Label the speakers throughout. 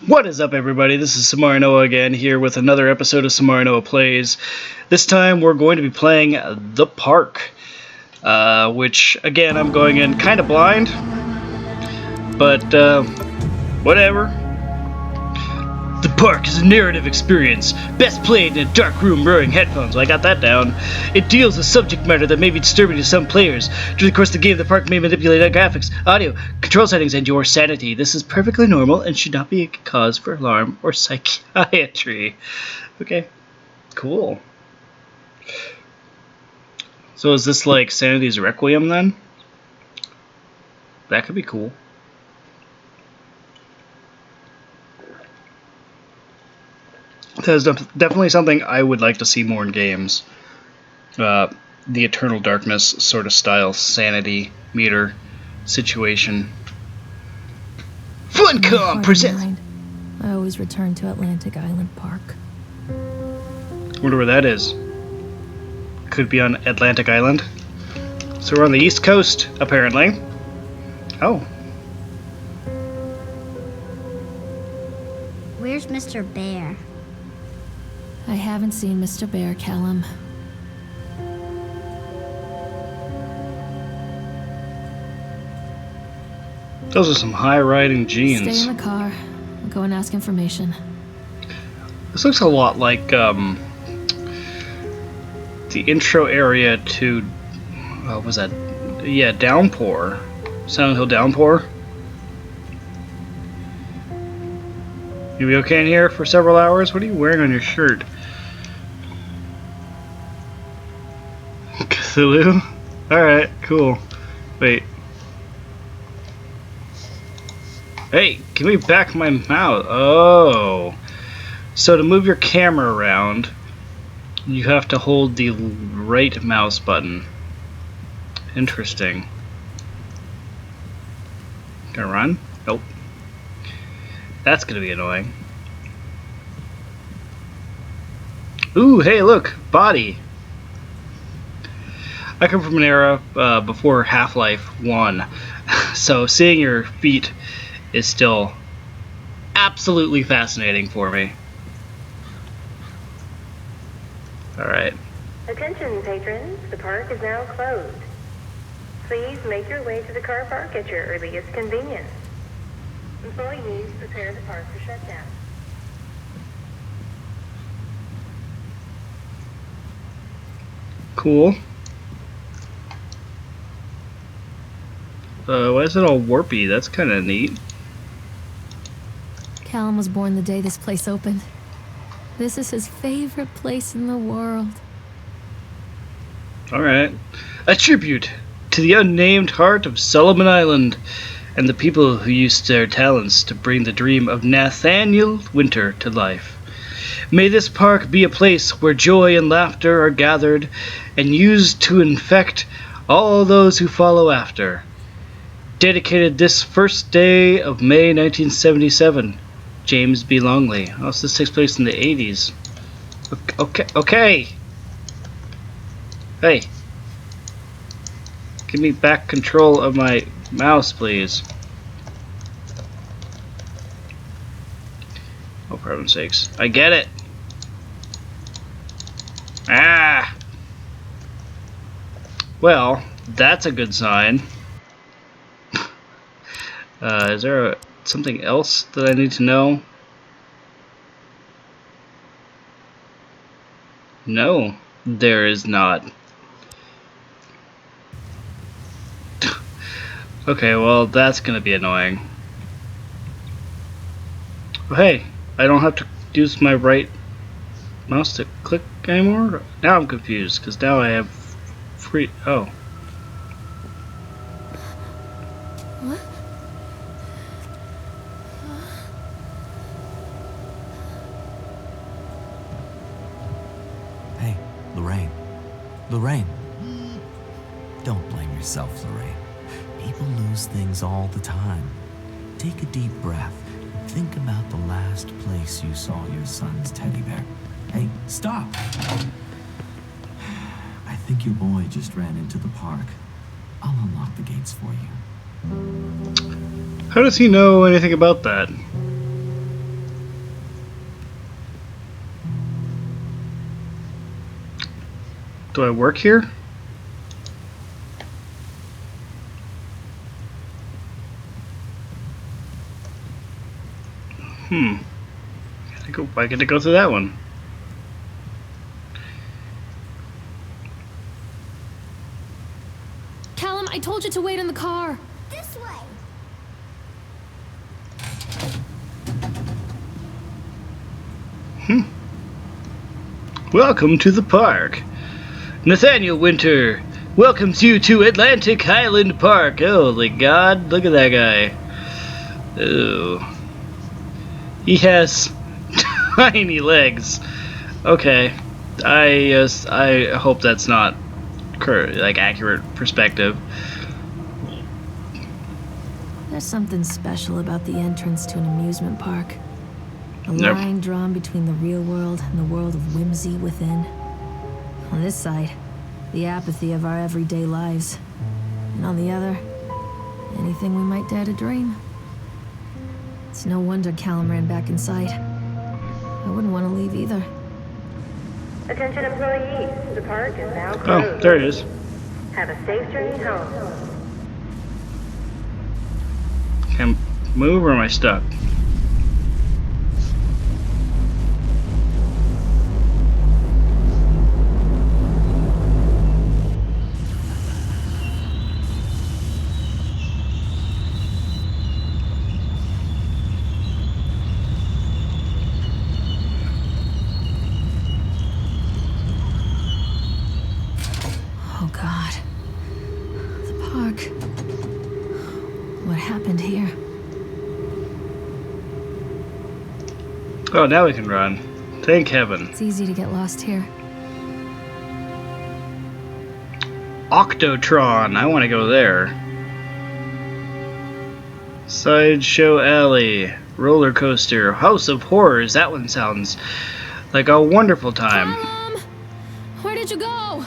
Speaker 1: What is up, everybody? This is Somarinoa again, here with another episode of Somarinoa Plays. This time we're going to be playing The Park, which, again, I'm going in kind of blind, but whatever. The Park is a narrative experience, best played in a dark room wearing headphones. I got that down. It deals with subject matter that may be disturbing to some players. During the course of the game, the Park may manipulate graphics, audio, control settings, and your sanity. This is perfectly normal and should not be a cause for alarm or psychiatry. Okay, cool. So is this like Sanity's Requiem then? That could be cool. That's definitely something I would like to see more in games. The Eternal Darkness sort of style sanity meter situation. Funcom presents.
Speaker 2: I always return to Atlantic Island Park.
Speaker 1: Wonder where that is. Could be on Atlantic Island. So we're on the East Coast, apparently. Oh.
Speaker 3: Where's Mr. Bear?
Speaker 2: I haven't seen Mr. Bear, Callum.
Speaker 1: Those are some high-riding jeans.
Speaker 2: Stay in the car. I'll go and ask information.
Speaker 1: This looks a lot like the intro area to what was that? Yeah, Downpour. Silent Hill Downpour. You be okay in here for several hours? What are you wearing on your shirt? Cthulhu? Alright, cool. Wait. Hey, give me back my mouse. Oh. So to move your camera around, you have to hold the right mouse button. Interesting. Gonna run? Nope. That's gonna be annoying. Ooh, hey, look, body. I come from an era before Half-Life 1, so seeing your feet is still absolutely fascinating for me. Alright.
Speaker 4: Attention, patrons. The park is now closed. Please make your way to the car park at your earliest convenience. Employees prepare the park for shutdown.
Speaker 1: Cool. Why is it all warpy? That's kind of neat.
Speaker 2: Callum was born the day this place opened. This is his favorite place in the world.
Speaker 1: Alright. A tribute to the unnamed heart of Solomon Island and the people who used their talents to bring the dream of Nathaniel Winter to life. May this park be a place where joy and laughter are gathered and used to infect all those who follow after. Dedicated this first day of May 1977, James B. Longley. Oh, so this takes place in the 80s. Okay. Hey. Give me back control of my mouse, please. Oh, for heaven's sakes. I get it. Ah! Well, that's a good sign. Is there something else that I need to know? No, there is not. Okay, well, that's gonna be annoying. Oh, hey, I don't have to use my right mouse to click anymore? Now I'm confused, because now I have free... Oh.
Speaker 2: What?
Speaker 5: Hey, Lorraine. Lorraine. Don't blame yourself, Lorraine. People lose things all the time. Take a deep breath and think about the last place you saw your son's teddy bear. Hey, stop! I think your boy just ran into the park. I'll unlock the gates for you.
Speaker 1: How does he know anything about that? Do I work here? I get to go through that one.
Speaker 2: Callum, I told you to wait in the car.
Speaker 3: This way.
Speaker 1: Welcome to the park. Nathaniel Winter welcomes you to Atlantic Highland Park. Holy God, look at that guy. Ew. He has tiny legs. Okay. I hope that's not like accurate perspective.
Speaker 2: There's something special about the entrance to an amusement park. A
Speaker 1: Yep.
Speaker 2: line drawn between the real world and the world of whimsy within. On this side, the apathy of our everyday lives. And on the other, anything we might dare to dream. It's no wonder Callum ran back inside. I wouldn't want to leave either.
Speaker 4: Attention employees, the park is now
Speaker 1: Oh,
Speaker 4: closed.
Speaker 1: there it is.
Speaker 4: Have a safe journey home.
Speaker 1: Can I move or am I stuck?
Speaker 2: Oh God. The park. What happened here?
Speaker 1: Oh, now we can run. Thank heaven.
Speaker 2: It's easy to get lost here.
Speaker 1: Octotron. I want to go there. Sideshow Alley. Roller coaster. House of Horrors. That one sounds like a wonderful time.
Speaker 2: Callum! Where did you go?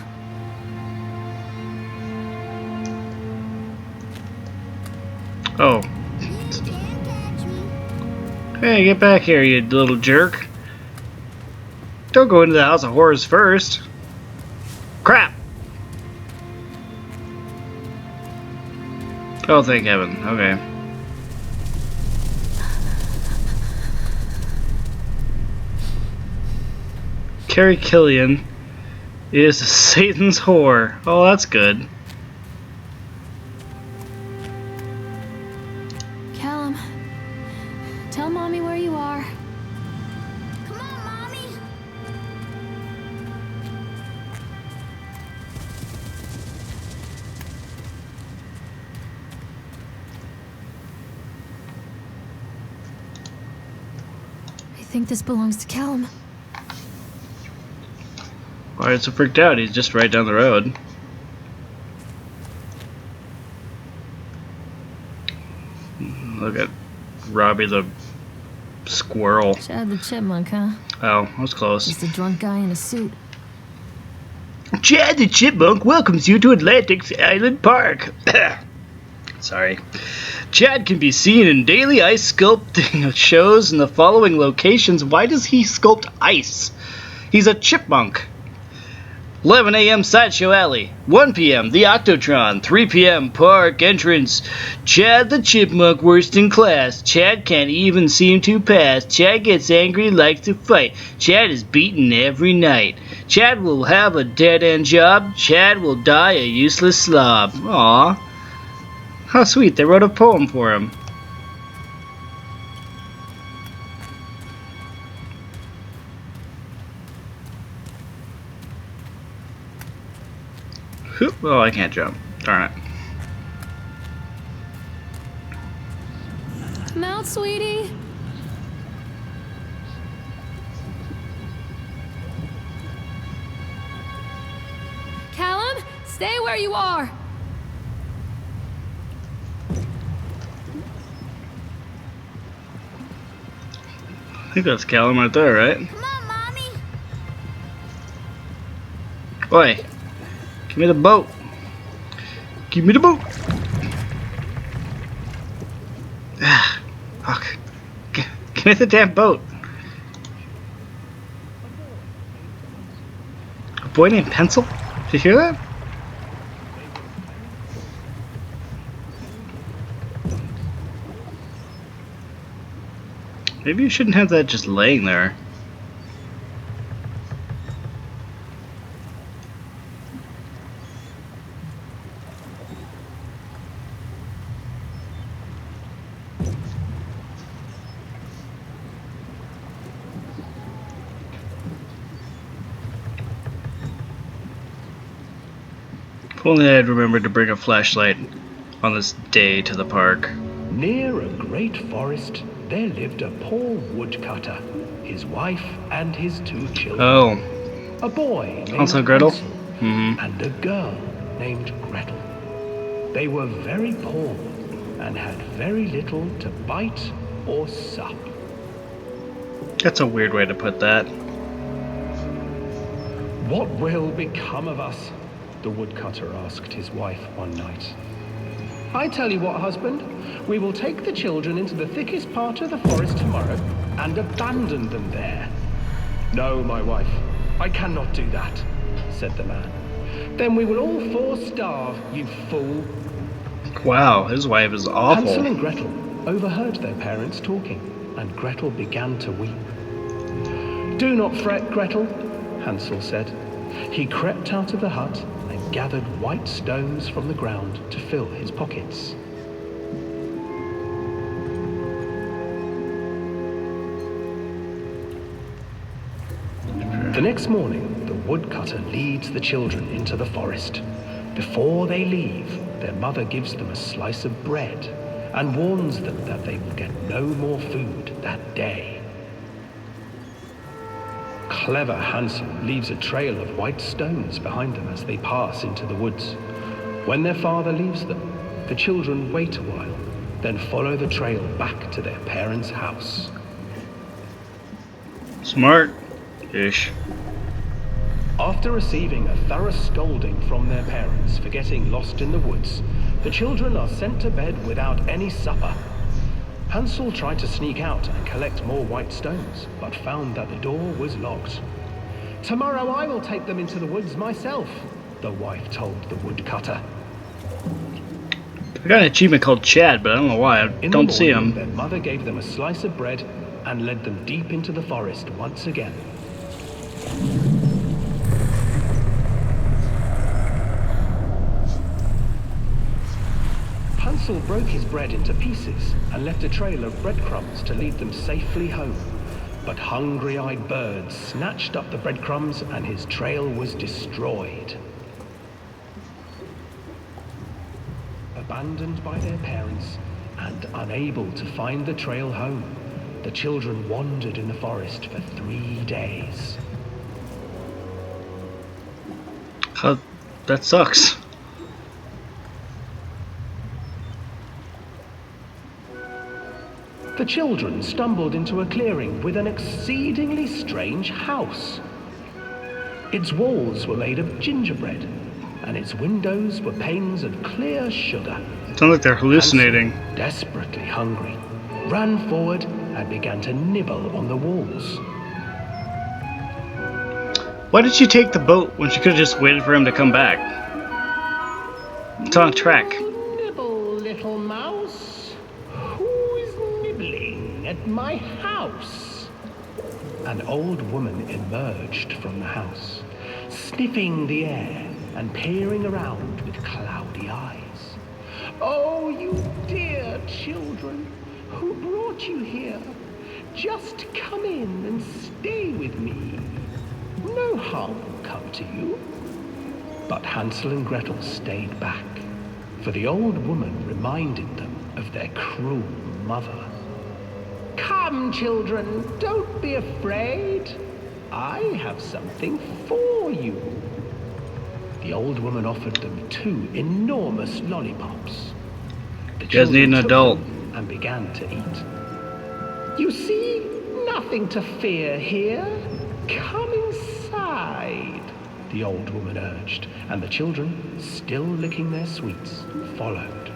Speaker 1: Oh.
Speaker 3: You can't catch me.
Speaker 1: Hey, get back here, you little jerk. Don't go into the House of Horrors first. Crap! Oh, thank heaven. Okay. Carrie Killian is Satan's whore. Oh, that's good.
Speaker 2: Callum, tell Mommy where you are.
Speaker 3: Come on, Mommy.
Speaker 2: I think this belongs to Callum.
Speaker 1: Why are you so freaked out? He's just right down the road. Look at Robbie the squirrel.
Speaker 2: Chad the chipmunk, huh?
Speaker 1: Oh, that was close.
Speaker 2: Just a drunk guy in a suit.
Speaker 1: Chad the Chipmunk welcomes you to Atlantic Island Park. Sorry. Chad can be seen in daily ice sculpting shows in the following locations. Why does he sculpt ice? He's a chipmunk. 11 a.m. Sideshow Alley. 1 p.m. The Octotron. 3 p.m. Park entrance. Chad the Chipmunk worst in class. Chad can't even seem to pass. Chad gets angry, likes to fight. Chad is beaten every night. Chad will have a dead-end job. Chad will die a useless slob. Aww. How sweet. They wrote a poem for him. Oh, I can't jump. Darn it.
Speaker 2: Come out, sweetie. Callum, stay where you are.
Speaker 1: I think that's Callum right there, right?
Speaker 3: Come on, Mommy.
Speaker 1: Oi. Give me the boat. Give me the boat. Ah, fuck. Give me the damn boat. A boy named Pencil? Did you hear that? Maybe you shouldn't have that just laying there. If only I'd remembered to bring a flashlight on this day to the park.
Speaker 6: Near a great forest, there lived a poor woodcutter, his wife and his 2 children.
Speaker 1: Oh,
Speaker 6: A boy named
Speaker 1: also Gretel?
Speaker 6: Hansel
Speaker 1: Mm-hmm.
Speaker 6: and a girl named Gretel. They were very poor and had very little to bite or sup.
Speaker 1: That's a weird way to put that.
Speaker 6: What will become of us? The woodcutter asked his wife one night. I tell you what, husband, we will take the children into the thickest part of the forest tomorrow and abandon them there. No, my wife, I cannot do that, said the man. Then we will all 4 starve, you fool.
Speaker 1: Wow, his wife is awful.
Speaker 6: Hansel and Gretel overheard their parents talking, and Gretel began to weep. Do not fret, Gretel, Hansel said. He crept out of the hut and gathered white stones from the ground to fill his pockets. The next morning, the woodcutter leads the children into the forest. Before they leave, their mother gives them a slice of bread and warns them that they will get no more food that day. Clever Hansel leaves a trail of white stones behind them as they pass into the woods. When their father leaves them, the children wait a while, then follow the trail back to their parents' house.
Speaker 1: Smart-ish.
Speaker 6: After receiving a thorough scolding from their parents for getting lost in the woods, the children are sent to bed without any supper. Hansel tried to sneak out and collect more white stones, but found that the door was locked. Tomorrow I will take them into the woods myself, the wife told the woodcutter.
Speaker 1: I got an achievement called Chad, but I don't know why. I
Speaker 6: In
Speaker 1: don't
Speaker 6: the
Speaker 1: see
Speaker 6: morning,
Speaker 1: him.
Speaker 6: their mother gave them a slice of bread and led them deep into the forest once again. Hansel broke his bread into pieces and left a trail of breadcrumbs to lead them safely home. But hungry-eyed birds snatched up the breadcrumbs and his trail was destroyed. Abandoned by their parents and unable to find the trail home, the children wandered in the forest for 3 days.
Speaker 1: That sucks.
Speaker 6: The children stumbled into a clearing with an exceedingly strange house. Its walls were made of gingerbread, and its windows were panes of clear sugar.
Speaker 1: Sounds like they're hallucinating.
Speaker 6: Hansel, desperately hungry, ran forward and began to nibble on the walls.
Speaker 1: Why did she take the boat when she could have just waited for him to come back? It's on a track.
Speaker 6: Nibble, little mouse. Who is nibbling at my house? An old woman emerged from the house, sniffing the air and peering around with cloudy eyes. Oh, you dear children, who brought you here? Just come in and stay with me. No harm will come to you. But Hansel and Gretel stayed back, for the old woman reminded them of their cruel mother. Come, children, don't be afraid. I have something for you. The old woman offered them 2 enormous lollipops. The
Speaker 1: You guys need an
Speaker 6: children took
Speaker 1: adult.
Speaker 6: them and began to eat. You see, nothing to fear here. Come inside, the old woman urged, and the children, still licking their sweets, followed.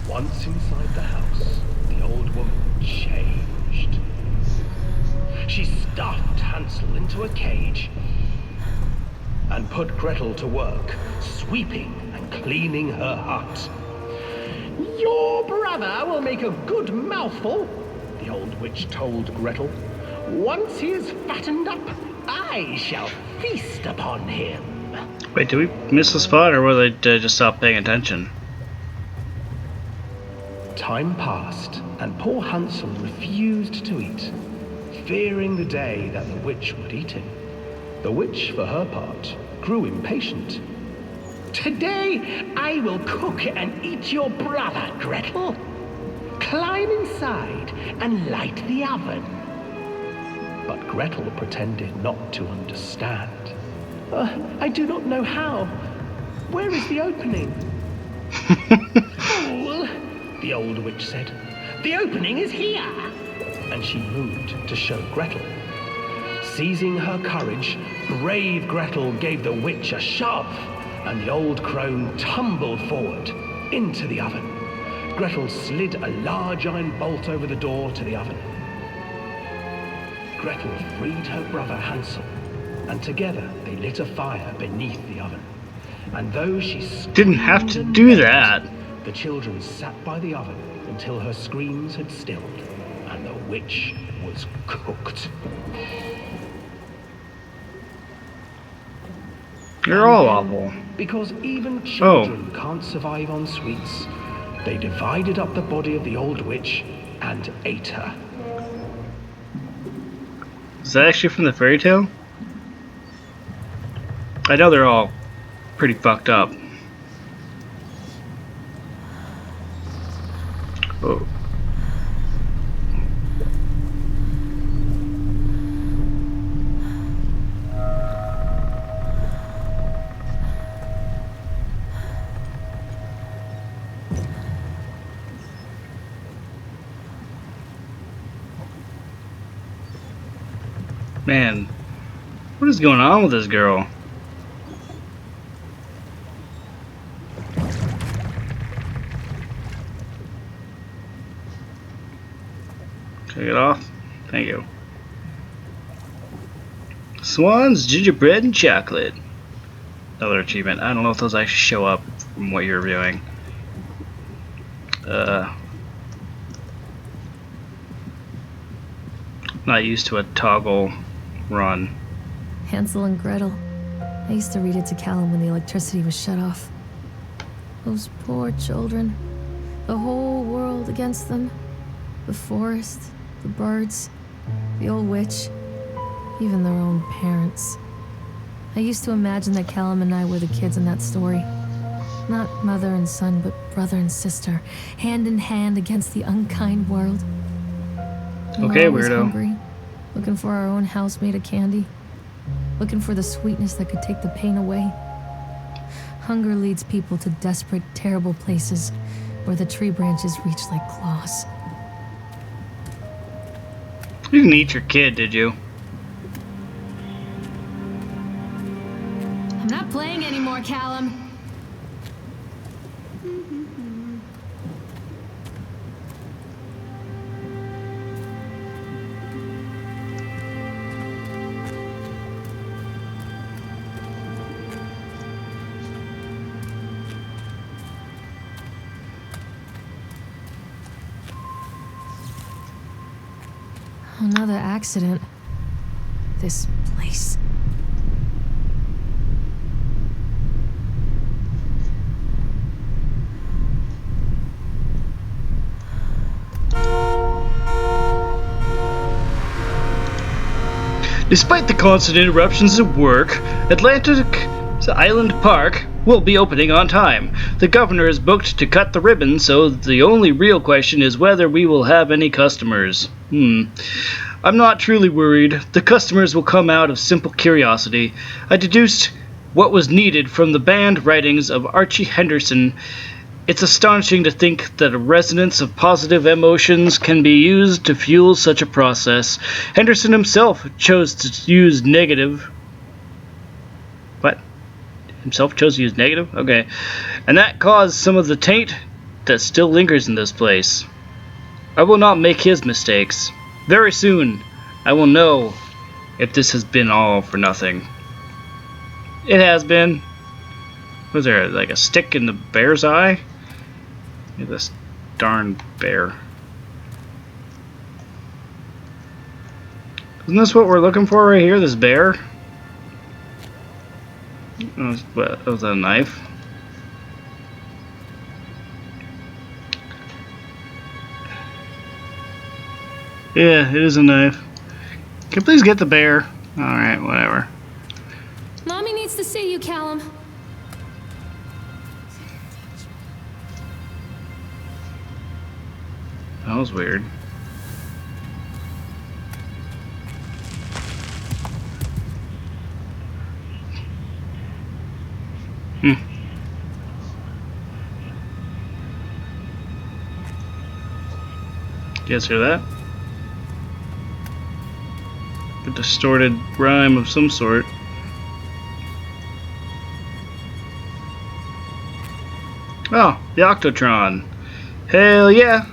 Speaker 6: Once inside the house, the old woman changed. She stuffed Hansel into a cage and put Gretel to work, sweeping and cleaning her hut. "Your brother will make a good mouthful," the old witch told Gretel. "Once he is fattened up, I shall feast upon him."
Speaker 1: Wait, did we miss the spot, or was I just stop paying attention?
Speaker 6: Time passed, and poor Hansel refused to eat, fearing the day that the witch would eat him. The witch, for her part, grew impatient. "Today I will cook and eat your brother, Gretel. Climb inside and light the oven." But Gretel pretended not to understand. I do not know how. Where is the opening?" "Fool," the old witch said. "The opening is here." And she moved to show Gretel. Seizing her courage, brave Gretel gave the witch a shove, and the old crone tumbled forward into the oven. Gretel slid a large iron bolt over the door to the oven. Gretel freed her brother Hansel, and together they lit a fire beneath the oven. And though she
Speaker 1: Didn't have to
Speaker 6: screamed
Speaker 1: do
Speaker 6: and
Speaker 1: that.
Speaker 6: begged, the children sat by the oven until her screams had stilled, and the witch was cooked.
Speaker 1: You're all awful.
Speaker 6: Because even children can't survive on sweets, they divided up the body of the old witch and ate her.
Speaker 1: Is that actually from the fairy tale? I know they're all pretty fucked up. Oh. Man, what is going on with this girl? Can I get off? Thank you. Swans, gingerbread, and chocolate. Another achievement. I don't know if those actually show up from what you're reviewing. Not used to a toggle run.
Speaker 2: Hansel and Gretel. I used to read it to Callum when the electricity was shut off. Those poor children. The whole world against them. The forest, the birds, the old witch, even their own parents. I used to imagine that Callum and I were the kids in that story. Not mother and son, but brother and sister, hand in hand against the unkind world. We
Speaker 1: Okay,
Speaker 2: were always
Speaker 1: weirdo.
Speaker 2: hungry, looking for our own house made of candy, looking for the sweetness that could take the pain away. Hunger leads people to desperate, terrible places where the tree branches reach like claws.
Speaker 1: You didn't eat your kid, did you?
Speaker 2: I'm not playing anymore, Callum. Another accident. This place.
Speaker 1: Despite the constant interruptions at work, Atlantic Island Park will be opening on time. The governor is booked to cut the ribbon, so the only real question is whether we will have any customers. I'm not truly worried. The customers will come out of simple curiosity. I deduced what was needed from the banned writings of Archie Henderson. It's astonishing to think that a resonance of positive emotions can be used to fuel such a process. Henderson himself chose to use negative. What? Himself chose to use negative? Okay. And that caused some of the taint that still lingers in this place. I will not make his mistakes. Very soon, I will know if this has been all for nothing. It has been. Was there like a stick in the bear's eye? Look at this darn bear. Isn't this what we're looking for right here? This bear? What, was that a knife? Yeah, it is a knife. Can you please get the bear? Alright, whatever.
Speaker 2: Mommy needs to see you, Callum.
Speaker 1: That was weird. You guys hear that? A distorted rhyme of some sort. Oh, the Octotron. Hell yeah!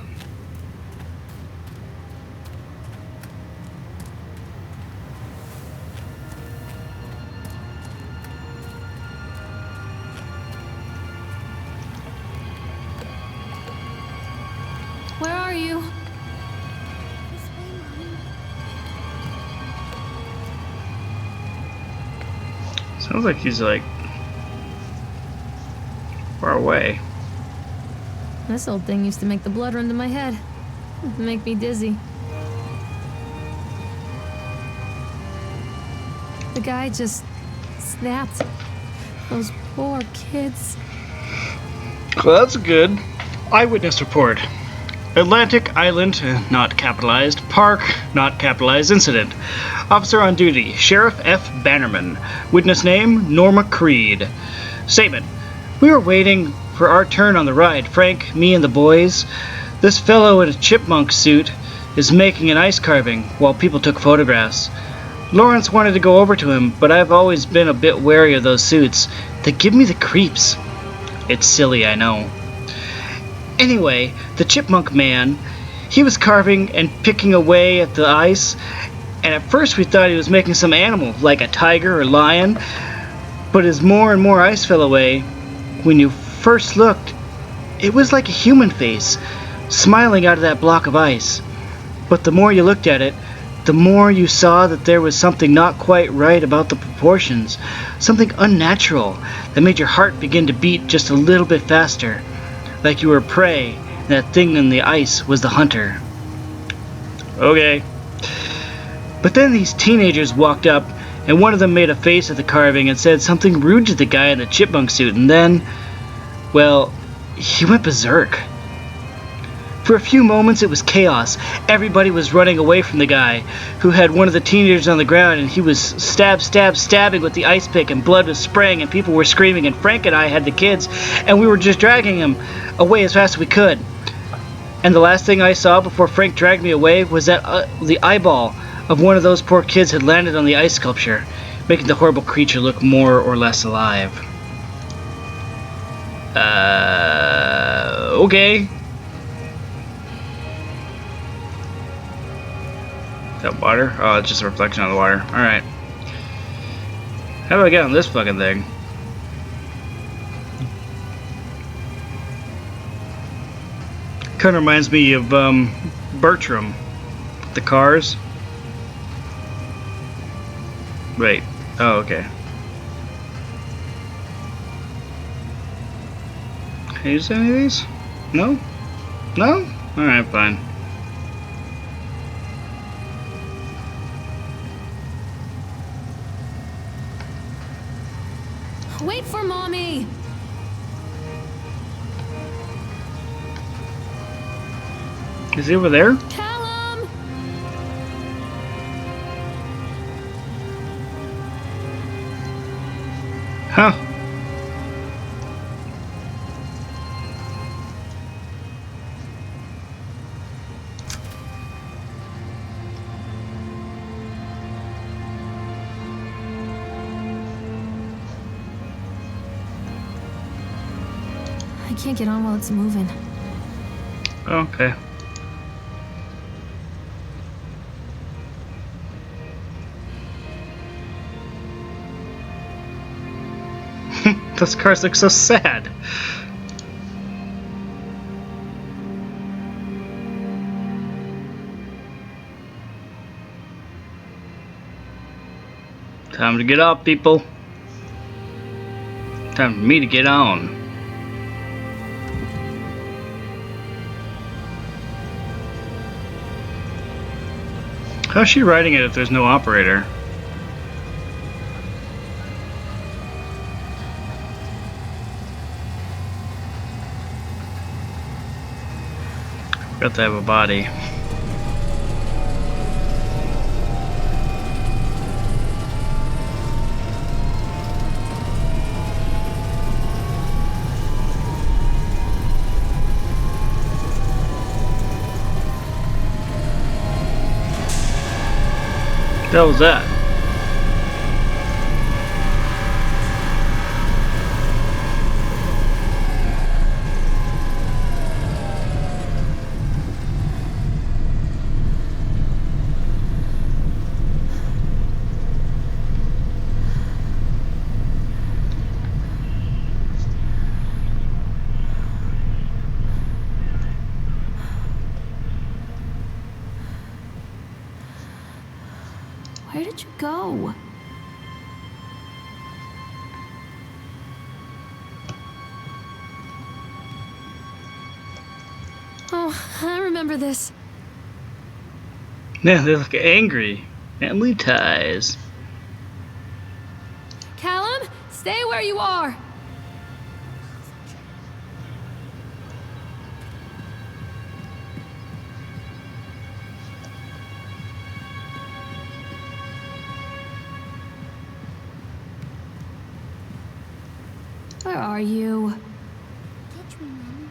Speaker 2: Where are you?
Speaker 3: This way, Mommy.
Speaker 1: Sounds like he's like far away.
Speaker 2: This old thing used to make the blood run to my head. Make me dizzy. The guy just snapped. Those poor kids.
Speaker 1: Well, that's good. Eyewitness report. Atlantic Island, not capitalized. Park, not capitalized. Incident. Officer on duty, Sheriff F. Bannerman. Witness name, Norma Creed. Statement. We were waiting for our turn on the ride. Frank, me, and the boys. This fellow in a chipmunk suit is making an ice carving while people took photographs. Lawrence wanted to go over to him, but I've always been a bit wary of those suits. They give me the creeps. It's silly, I know. Anyway, the chipmunk man, he was carving and picking away at the ice, and at first we thought he was making some animal, like a tiger or lion, but as more and more ice fell away, when you first looked, it was like a human face, smiling out of that block of ice. But the more you looked at it, the more you saw that there was something not quite right about the proportions, something unnatural that made your heart begin to beat just a little bit faster, like you were prey, and that thing in the ice was the hunter. Okay. But then these teenagers walked up, and one of them made a face at the carving and said something rude to the guy in the chipmunk suit, and then, well, he went berserk. For a few moments it was chaos. Everybody was running away from the guy, who had one of the teenagers on the ground, and he was stabbing with the ice pick, and blood was spraying, and people were screaming, and Frank and I had the kids, and we were just dragging him away as fast as we could. And the last thing I saw before Frank dragged me away was that the eyeball of one of those poor kids had landed on the ice sculpture, making the horrible creature look more or less alive. Okay. That water? Oh, it's just a reflection on the water. Alright. How do I get on this fucking thing? Kinda reminds me of, Bertram. The cars. Wait. Oh, okay. Can I use any of these? No? No? Alright, fine.
Speaker 2: Wait for Mommy!
Speaker 1: Is he over there?
Speaker 2: Callum!
Speaker 1: Huh.
Speaker 2: I can't get on while it's moving.
Speaker 1: Okay. Those cars look so sad. Time to get up, people. Time for me to get on. How's she riding it if there's no operator? Got to have a body. What the hell was that?
Speaker 2: Where did you go? Oh, I remember this.
Speaker 1: Yeah, they look angry. Family ties.
Speaker 2: Callum, stay where you are. Where are you?
Speaker 3: Catch me, Mommy.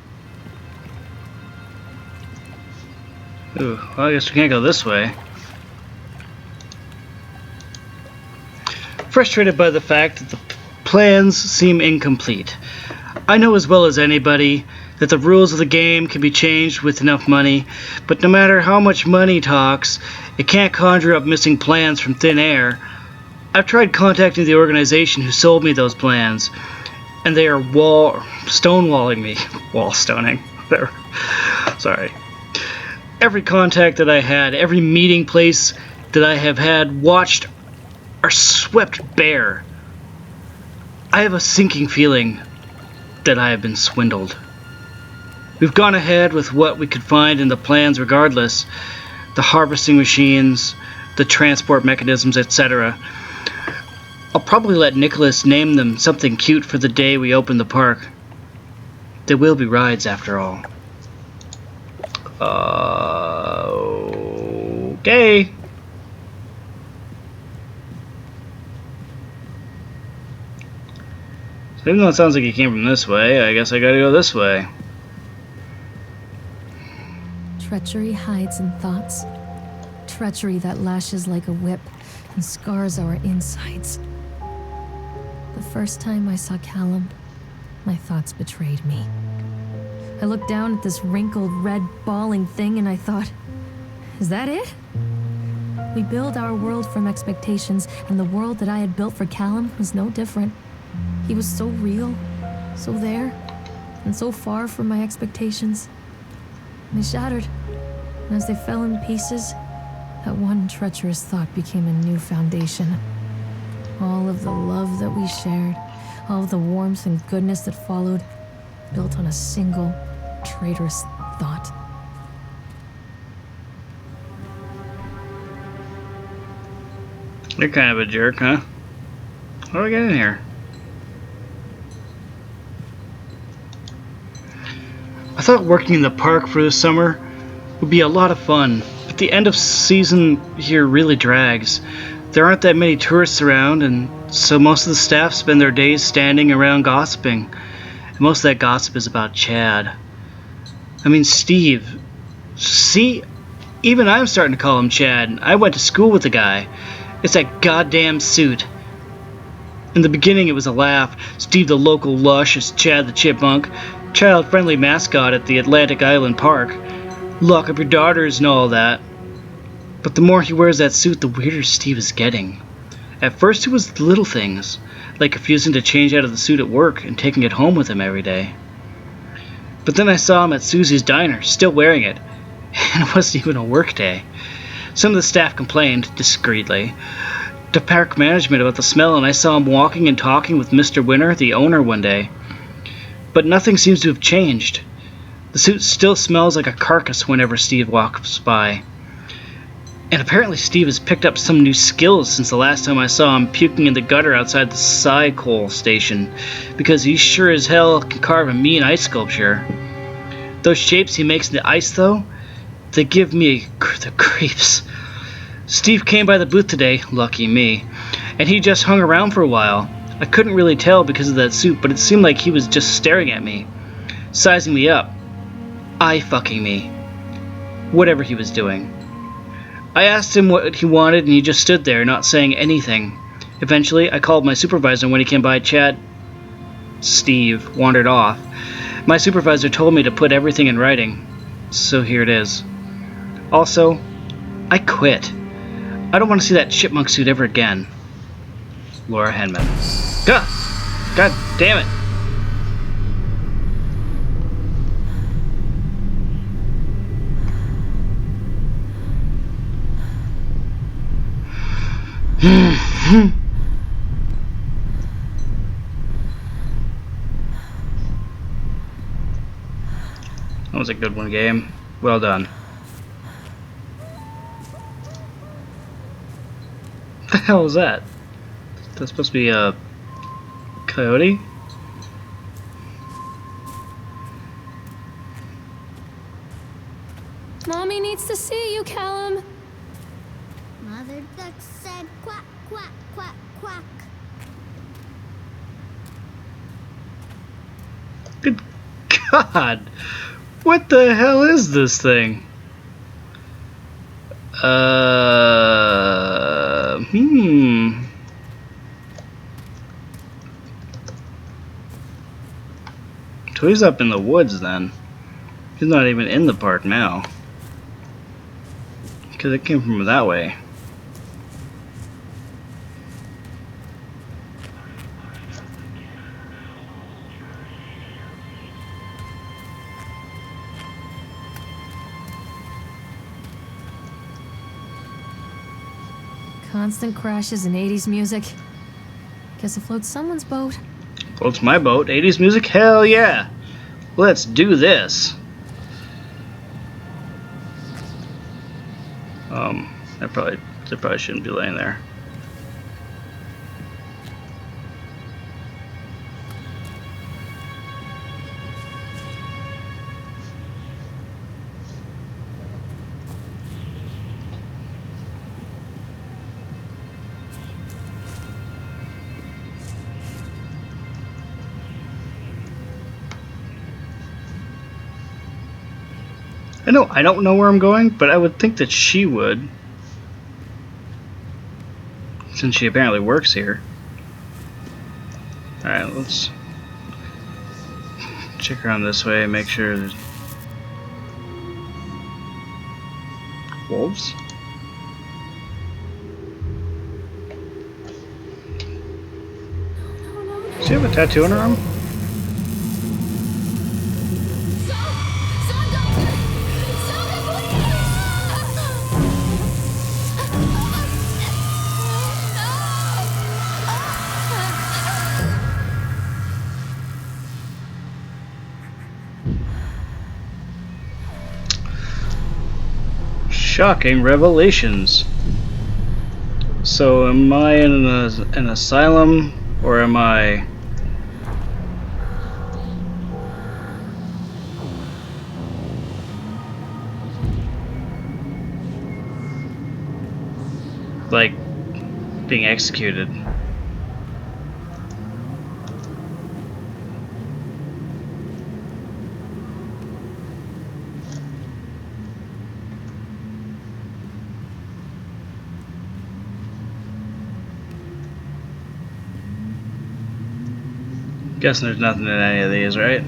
Speaker 1: Ooh, well, I guess we can't go this way. Frustrated by the fact that the plans seem incomplete. I know as well as anybody that the rules of the game can be changed with enough money, but no matter how much money talks, it can't conjure up missing plans from thin air. I've tried contacting the organization who sold me those plans, and they are stonewalling me. Wall stoning. Sorry. Every contact that I had, every meeting place that I have had watched are swept bare. I have a sinking feeling that I have been swindled. We've gone ahead with what we could find in the plans regardless. The harvesting machines, the transport mechanisms, etc. I'll probably let Nicholas name them something cute for the day we open the park. There will be rides after all. Okay. So even though it sounds like he came from this way, I guess I gotta go this way.
Speaker 2: Treachery hides in thoughts. Treachery that lashes like a whip and scars our insides. The first time I saw Callum, my thoughts betrayed me. I looked down at this wrinkled, red, bawling thing and I thought, is that it? We build our world from expectations, and the world that I had built for Callum was no different. He was so real, so there, and so far from my expectations. They shattered, and as they fell in pieces, that one treacherous thought became a new foundation. All of the love that we shared, all of the warmth and goodness that followed, built on a single traitorous thought.
Speaker 1: You're kind of a jerk, huh? How do we get in here? I thought working in the park for the summer would be a lot of fun, but the end of season here really drags. There aren't that many tourists around, and so most of the staff spend their days standing around gossiping. And most of that gossip is about Chad. I mean, Steve. See? Even I'm starting to call him Chad. I went to school with the guy. It's that goddamn suit. In the beginning it was a laugh. Steve the local lush is Chad the chipmunk, child-friendly mascot at the Atlantic Island Park. Lock up your daughters and all that. But the more he wears that suit, the weirder Steve is getting. At first it was the little things, like refusing to change out of the suit at work and taking it home with him every day. But then I saw him at Susie's diner, still wearing it, and it wasn't even a work day. Some of the staff complained, discreetly, to park management about the smell, and I saw him walking and talking with Mr. Winter, the owner, one day. But nothing seems to have changed. The suit still smells like a carcass whenever Steve walks by. And apparently Steve has picked up some new skills since the last time I saw him puking in the gutter outside the Psy-Coal station, because he sure as hell can carve a mean ice sculpture. Those shapes he makes in the ice, though, they give me the creeps. Steve came by the booth today, lucky me, and he just hung around for a while. I couldn't really tell because of that suit, but it seemed like he was just staring at me, sizing me up, eye-fucking me, whatever he was doing. I asked him what he wanted, and he just stood there, not saying anything. Eventually, I called my supervisor. When he came by, Steve wandered off. My supervisor told me to put everything in writing, so here it is. Also, I quit. I don't want to see that chipmunk suit ever again. Laura Henman. God damn it. That was a good one, game. Well done. What the hell is that? That's supposed to be a coyote?
Speaker 2: Mommy needs to see you, Callum.
Speaker 3: Mother duck said quack, quack, quack, quack.
Speaker 1: Good God! What the hell is this thing? So he's up in the woods then. He's not even in the park now. Because it came from that way.
Speaker 2: Constant crashes and 80s music. Guess it floats someone's boat.
Speaker 1: Floats my boat. 80s music? Hell yeah! Let's do this! I probably shouldn't be laying there. I don't know where I'm going, but I would think that she would. Since she apparently works here. Alright, let's check around this way and make sure there's wolves. Does she have a tattoo on her arm? Shocking revelations. So am I in an asylum, or am I... like being executed? Guessing there's nothing in any of these, right?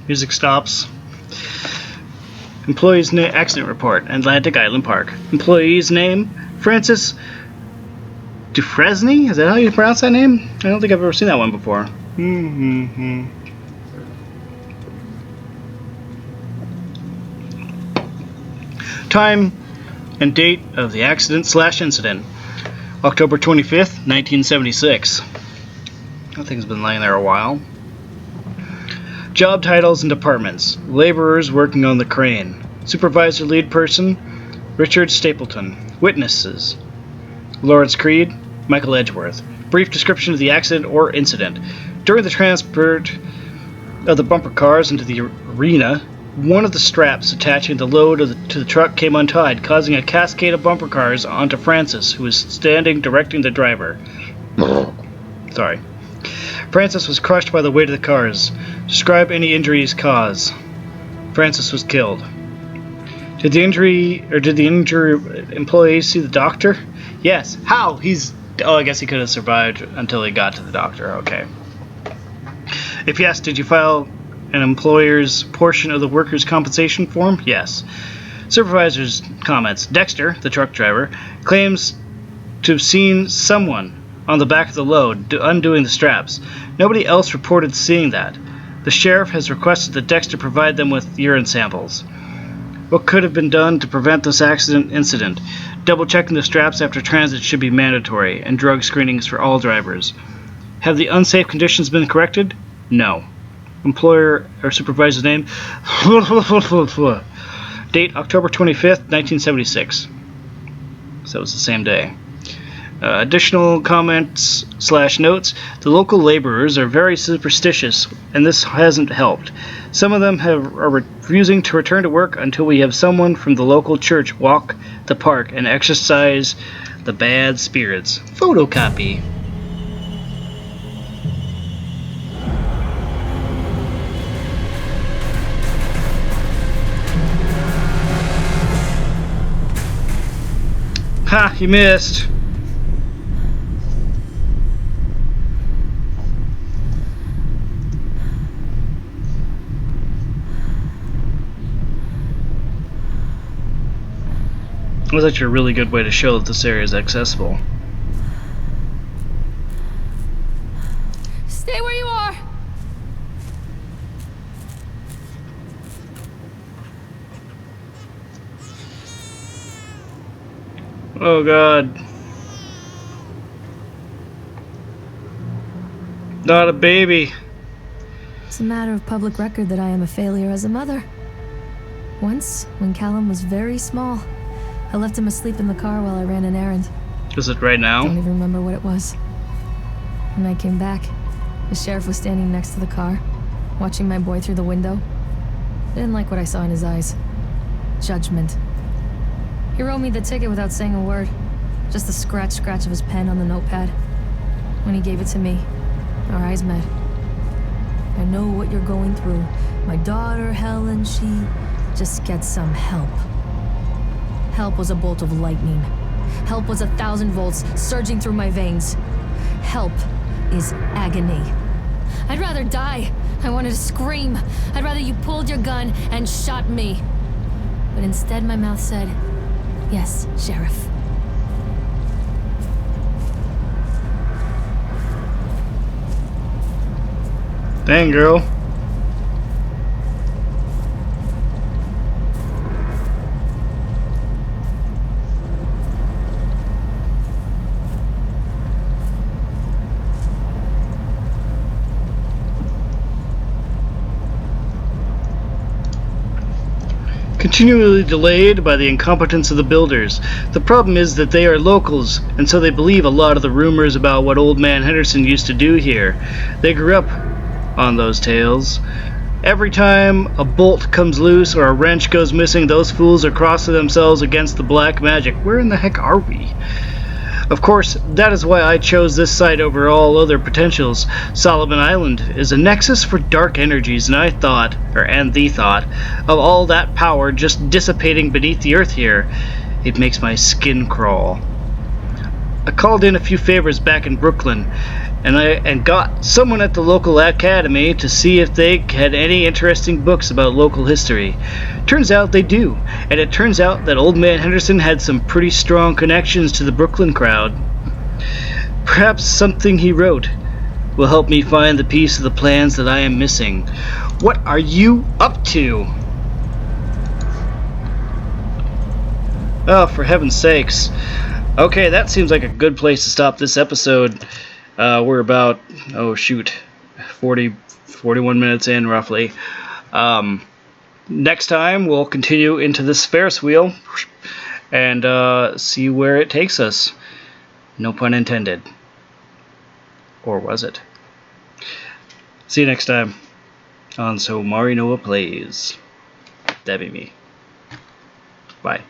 Speaker 1: Music stops. Employee's name, accident report, Atlantic Island Park. Employee's name, Francis Dufresne? Is that how you pronounce that name? I don't think I've ever seen that one before. Time and date of the accident/incident. October 25th, 1976. That thing's been laying there a while. Job titles and departments. Laborers working on the crane. Supervisor lead person, Richard Stapleton. Witnesses. Lawrence Creed, Michael Edgeworth. Brief description of the accident or incident. During the transport of the bumper cars into the arena, one of the straps attaching the load to the truck came untied, causing a cascade of bumper cars onto Francis, who was standing directing the driver. Sorry. Francis was crushed by the weight of the cars. Describe any injuries caused. Francis was killed. Did the injured employee see the doctor? Yes. How? I guess he could have survived until he got to the doctor. Okay. If yes, did you file an employer's portion of the workers' compensation form? Yes. Supervisor's comments. Dexter, the truck driver, claims to have seen someone on the back of the load undoing the straps. Nobody else reported seeing that. The sheriff has requested that Dexter provide them with urine samples. What could have been done to prevent this incident? Double-checking the straps after transit should be mandatory, and drug screenings for all drivers. Have the unsafe conditions been corrected? No. Employer or supervisor's name? Date October 25th, 1976. So it was the same day. Additional comments/notes. The local laborers are very superstitious, and this hasn't helped. Some of them are refusing to return to work until we have someone from the local church walk the park and exorcise the bad spirits. Photocopy. Ha! You missed. It was actually a really good way to show that this area is accessible.
Speaker 2: Stay where you are!
Speaker 1: Oh god. Not a baby.
Speaker 2: It's a matter of public record that I am a failure as a mother. Once, when Callum was very small, I left him asleep in the car while I ran an errand.
Speaker 1: Is it right now?
Speaker 2: Don't even remember what it was. When I came back, the sheriff was standing next to the car, watching my boy through the window. I didn't like what I saw in his eyes. Judgment. He wrote me the ticket without saying a word. Just the scratch of his pen on the notepad. When he gave it to me, our eyes met. I know what you're going through. My daughter, Helen, she just gets some help. Help was a bolt of lightning. Help was 1,000 volts surging through my veins. Help is agony. I'd rather die. I wanted to scream. I'd rather you pulled your gun and shot me. But instead my mouth said, yes, Sheriff.
Speaker 1: Dang, girl. Continually delayed by the incompetence of the builders. The problem is that they are locals, and so they believe a lot of the rumors about what Old Man Henderson used to do here. They grew up on those tales. Every time a bolt comes loose or a wrench goes missing, those fools are crossing themselves against the black magic. Where in the heck are we? Of course, that is why I chose this site over all other potentials. Solomon Island is a nexus for dark energies, and the thought of all that power just dissipating beneath the earth here, it makes my skin crawl. I called in a few favors back in Brooklyn, and got someone at the local academy to see if they had any interesting books about local history. Turns out they do, and it turns out that Old Man Henderson had some pretty strong connections to the Brooklyn crowd. Perhaps something he wrote will help me find the piece of the plans that I am missing. What are you up to? Oh, for heaven's sakes. Okay, that seems like a good place to stop this episode. We're about, 41 minutes in, roughly. Next time, we'll continue into this Ferris wheel and see where it takes us. No pun intended. Or was it? See you next time on Somarinoa Plays. That'd be me. Bye.